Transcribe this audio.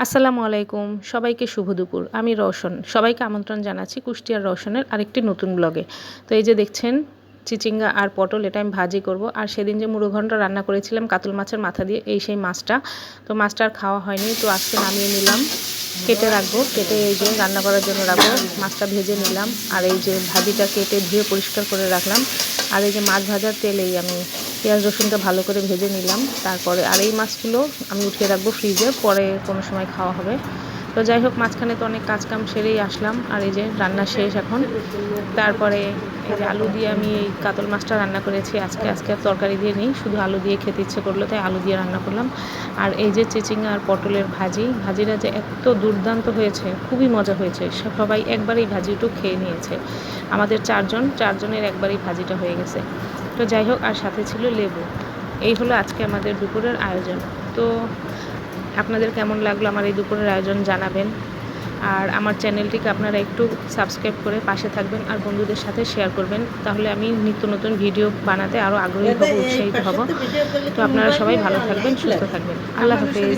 আসসালামু আলাইকুম, সবাইকে শুভ দুপুর। আমি রওশন, সবাইকে আমন্ত্রণ জানাচ্ছি কুষ্টিয়ার রওশনের আরেকটি নতুন ব্লগে। তো এই যে দেখছেন চিচিঙ্গা আর পটল, এটা আমি ভাজি করব। আর সেদিন যে মুড়োঘণ্ট রান্না করেছিলাম কাতল মাছের মাথা দিয়ে, এই সেই মাছটা। তো মাছটা আর খাওয়া হয়নি, তো আজকে নামিয়ে নিলাম, কেটে রাখবো। কেটে এই যে রান্না করার জন্য রাখবো। মাছটা ভেজে নিলাম, আর এই যে ভাজিটা কেটে ধুয়ে পরিষ্কার করে রাখলাম। আর এই যে মাছ ভাজার তেলেই আমি পেঁয়াজ রসুনটা ভালো করে ভেজে নিলাম। তারপরে আর এই মাছগুলো আমি উঠিয়ে রাখবো ফ্রিজে, পরে কোনো সময় খাওয়া হবে। তো যাই হোক, মাঝখানে তো অনেক কাজকাম সেরেই আসলাম। আর এই যে রান্না শেষ এখন। তারপরে এই যে আলু দিয়ে আমি এই কাতল মাছটা রান্না করেছি আজকে আর তরকারি দিয়ে নিই, শুধু আলু দিয়ে খেতে ইচ্ছে করলো তাই আলু দিয়ে রান্না করলাম। আর এই যে চিচিঙ্গা আর পটলের ভাজিটা যে এত দুর্দান্ত হয়েছে, খুবই মজা হয়েছে। সবাই একবারেই ভাজিটু খেয়ে নিয়েছে। আমাদের চারজনের একবারেই ভাজিটা হয়ে গেছে। তো যাই হোক, আর সাথে ছিল লেবু। এই হলো আজকে আমাদের দুপুরের আয়োজন। তো আপনাদের কেমন লাগলো আমার এই দুপুরের আয়োজন জানাবেন। আর আমার চ্যানেলটিকে আপনারা একটু সাবস্ক্রাইব করে পাশে থাকবেন, আর বন্ধুদের সাথে শেয়ার করবেন। তাহলে আমি নিত্য নতুন ভিডিও বানাতে আরও আগ্রহী হব, উৎসাহিত হব। তো আপনারা সবাই ভালো থাকবেন, সুস্থ থাকবেন। আল্লাহ হাফেজ।